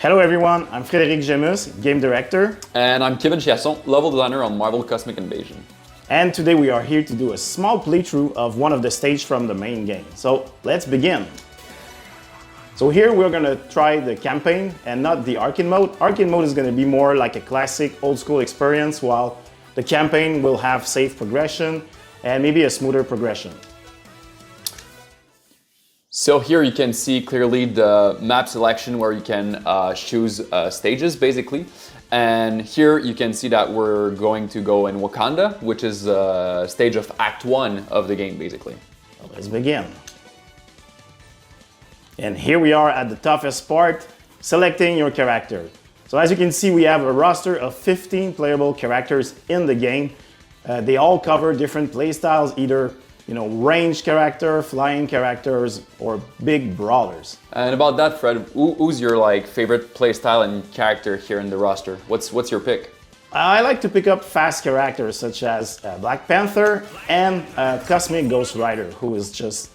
Hello everyone, I'm Frédéric Gemus, Game Director. And I'm Kevin Chiasson, Level Designer on Marvel Cosmic Invasion. And today we are here to do a small playthrough of one of the stages from the main game. So let's begin. So here we're gonna try the campaign and not the arcade mode. Arcade mode is gonna be more like a classic old school experience, while the campaign will have safe progression and maybe a smoother progression. So here you can see clearly the map selection where you can choose stages basically. And here you can see that we're going to go in Wakanda, which is a stage of Act 1 of the game basically. So let's begin. And here we are at the toughest part, selecting your character. So as you can see, we have a roster of 15 playable characters in the game. They all cover different playstyles, either ranged character, flying characters, or big brawlers. And about that, Fred, who's your favorite playstyle and character here in the roster? What's your pick? I like to pick up fast characters such as Black Panther and Cosmic Ghost Rider, who is just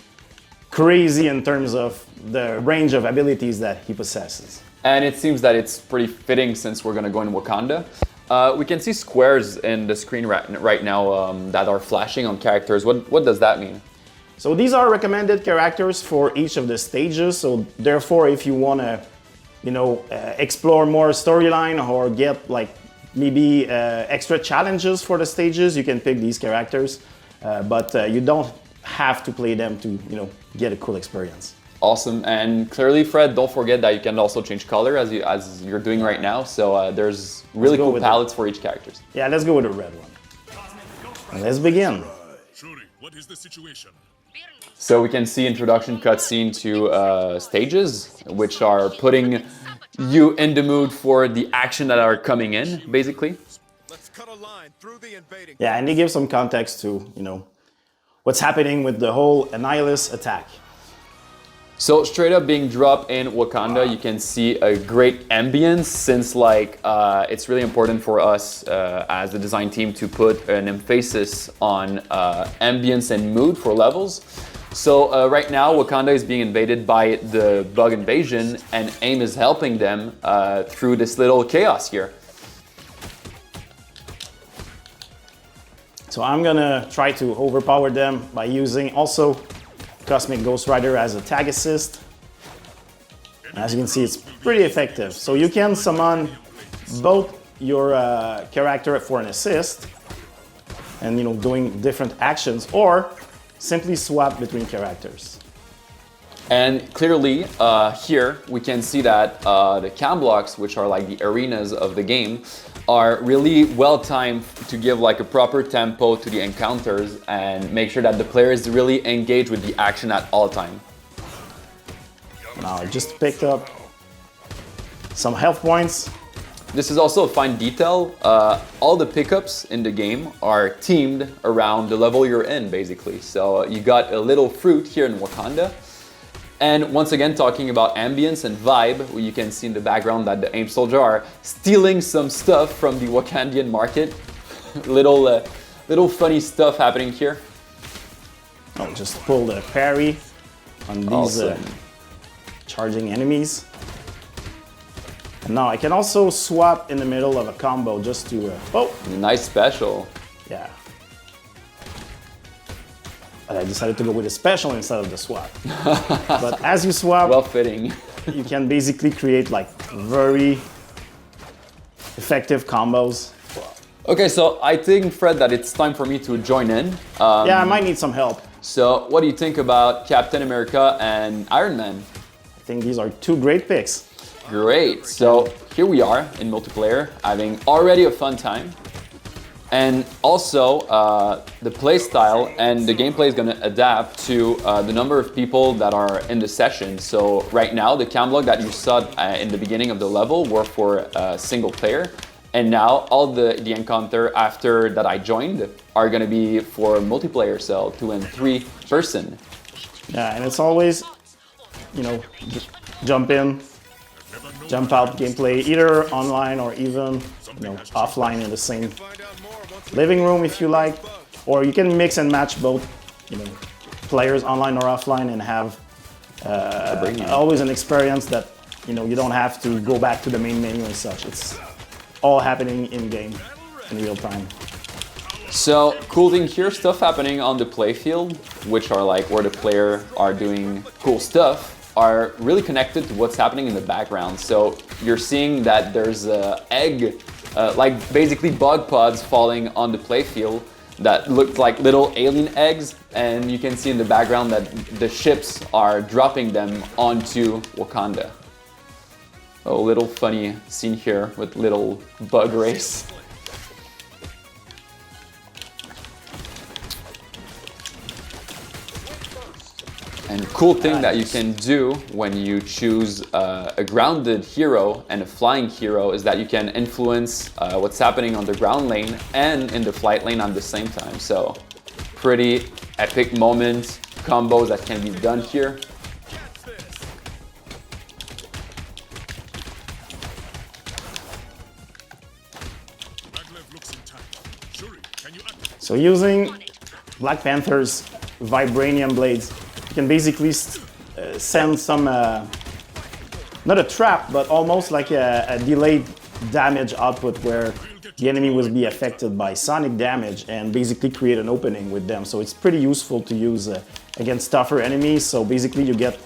crazy in terms of the range of abilities that he possesses. And it seems that it's pretty fitting since we're gonna go in Wakanda. We can see squares in the screen right now that are flashing on characters. What does that mean? So these are recommended characters for each of the stages. So therefore, if you want to, explore more storyline or get maybe extra challenges for the stages, you can pick these characters. But you don't have to play them to, get a cool experience. Awesome, and clearly, Fred, don't forget that you can also change color as you're doing right now. So there's really cool palettes for each character. Yeah, let's go with the red one. And let's begin. Shuri, what is the situation? So we can see introduction cutscene to stages, which are putting you in the mood for the action that are coming in, basically. Let's cut a line through the invading. Yeah, and they give some context to, what's happening with the whole Annihilus attack. So straight up being dropped in Wakanda, you can see a great ambience since it's really important for us as the design team to put an emphasis on ambience and mood for levels. So right now Wakanda is being invaded by the bug invasion and AIM is helping them through this little chaos here. So I'm gonna try to overpower them by using also Cosmic Ghost Rider as a tag assist. As you can see, it's pretty effective. So you can summon both your character for an assist and doing different actions, or simply swap between characters. And clearly here we can see that the cam blocks, which are like the arenas of the game, are really well timed to give a proper tempo to the encounters and make sure that the player is really engaged with the action at all time. Now I just picked up some health points. This is also a fine detail. All the pickups in the game are themed around the level you're in, basically. So you got a little fruit here in Wakanda. And once again, talking about ambience and vibe, you can see in the background that the AIM soldiers are stealing some stuff from the Wakandian market. little funny stuff happening here. I'll just pull the parry on these Awesome. charging enemies. And now I can also swap in the middle of a combo just to, Nice special. yeah. But I decided to go with a special instead of the swap. But as you swap, Well fitting. you can basically create very effective combos. Okay, so I think, Fred, that it's time for me to join in. Yeah, I might need some help. So what do you think about Captain America and Iron Man? I think these are two great picks. Great, so here we are in multiplayer, having already a fun time. And also, the playstyle and the gameplay is gonna adapt to the number of people that are in the session. So right now, the cam block that you saw in the beginning of the level were for single player. And now all the encounter after that I joined are gonna be for multiplayer, so 2 and 3 person. Yeah, and it's always, jump in, jump out gameplay, either online or even, offline in the same living room if you like, or you can mix and match both, players online or offline and have always an experience that you don't have to go back to the main menu and such. It's all happening in game, in real time. So, cool thing here, stuff happening on the playfield, which are like where the player are doing cool stuff, are really connected to what's happening in the background. So, you're seeing that there's an egg, like basically bug pods falling on the playfield that look like little alien eggs, and you can see in the background that the ships are dropping them onto Wakanda. A little funny scene here with little bug race. And cool thing that you can do when you choose a grounded hero and a flying hero is that you can influence what's happening on the ground lane and in the flight lane at the same time. So pretty epic moments, combos that can be done here. Maglev looks intact. Shuri, can you activate? So using Black Panther's Vibranium blades, you can basically send some, not a trap, but almost like a delayed damage output where the enemy will be affected by sonic damage and basically create an opening with them. So it's pretty useful to use against tougher enemies. So basically you get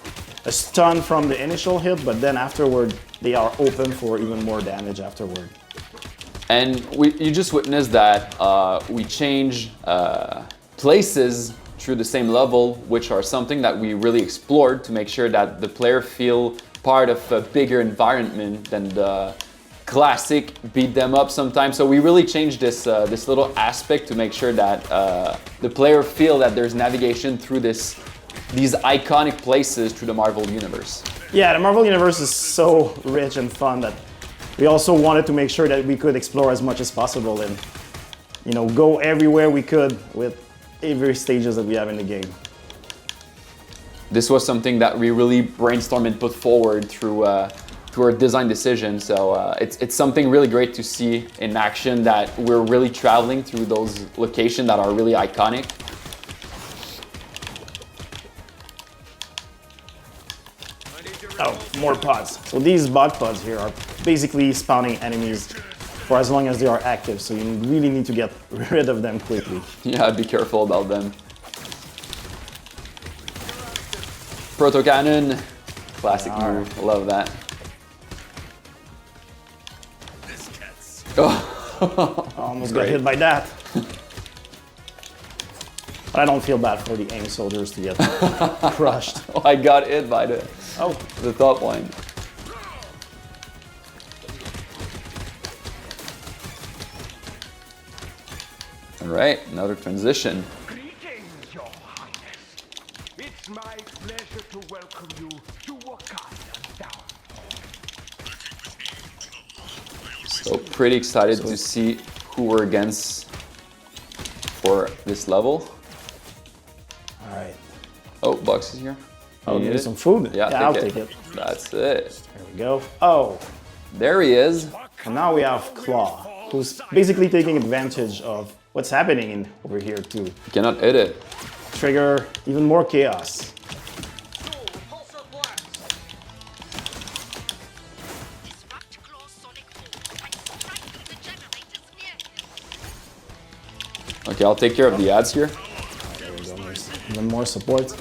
a stun from the initial hit, but then afterward they are open for even more damage afterward. And you just witnessed that we change places through the same level, which are something that we really explored to make sure that the player feel part of a bigger environment than the classic beat them up sometimes. So we really changed this little aspect to make sure that the player feel that there's navigation through these iconic places through the Marvel Universe. Yeah, the Marvel Universe is so rich and fun that we also wanted to make sure that we could explore as much as possible and, go everywhere we could with every stages that we have in the game. This was something that we really brainstormed and put forward through our design decision. So it's something really great to see in action, that we're really traveling through those locations that are really iconic. Oh, more pods. So these bug pods here are basically spawning enemies for as long as they are active, so you really need to get rid of them quickly. Yeah, be careful about them. Proto Cannon, classic move, love that. Oh, Almost got hit by that. But I don't feel bad for the AIM soldiers to get crushed. I got hit by the top line. All right, another transition. Greetings, Your Highness. It's my pleasure to welcome you to Wakanda Town. So pretty excited to see who we're against for this level. All right. Oh, Box is here. I'll You give need you it? some food. Yeah, I'll take it. That's it. There we go. Oh, There he is. and now we have Claw, who's basically taking advantage of what's happening over here to You cannot hit it. trigger even more chaos. Disrupt Claw's sonic form by striking the generators near him. Okay, I'll take care of the ads here. There we go. There's even more support.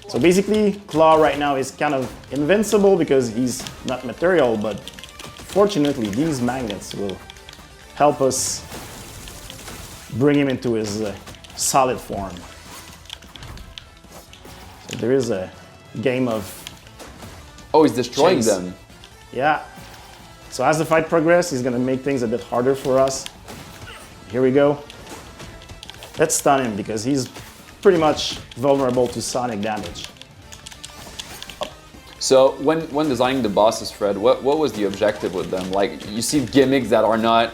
So basically, Claw right now is kind of invincible because he's not material, but fortunately, these magnets will help us bring him into his solid form. So there is a game of, Oh, he's destroying Chase. them. yeah. So as the fight progresses, he's gonna make things a bit harder for us. Here we go. Let's stun him because he's pretty much vulnerable to sonic damage. So when designing the bosses, Fred, what was the objective with them? Like, you see gimmicks that are not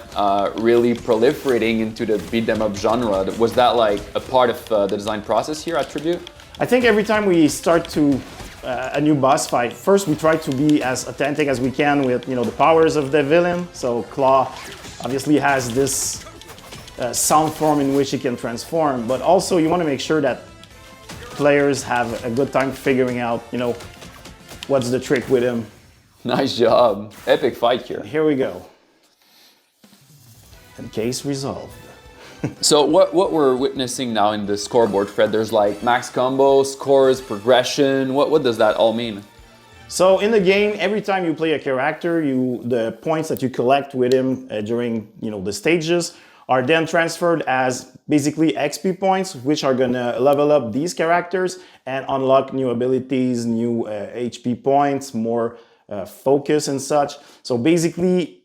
really proliferating into the beat 'em up genre. Was that like a part of the design process here at Tribute? I think every time we start to a new boss fight, first we try to be as authentic as we can with the powers of the villain. So Claw obviously has this sound form in which he can transform, but also you want to make sure that players have a good time figuring out what's the trick with him. Nice job. Epic fight here. Here we go. And case resolved. So what we're witnessing now in the scoreboard, Fred, there's like max combo, scores, progression. What does that all mean? So in the game, every time you play a character, the points that you collect with him during the stages are then transferred as basically XP points, which are gonna level up these characters and unlock new abilities, new HP points, more focus and such. So basically,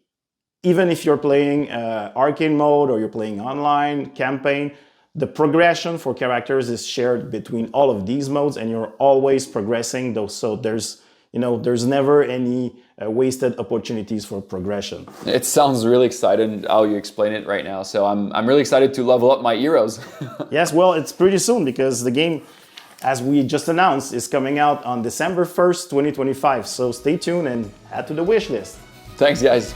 even if you're playing arcade mode or you're playing online campaign, the progression for characters is shared between all of these modes, and you're always progressing. So there's never any wasted opportunities for progression. It sounds really exciting how you explain it right now. So I'm really excited to level up my heroes. Yes, well, it's pretty soon because the game, as we just announced, is coming out on December 1st, 2025. So stay tuned and add to the wish list. Thanks, guys.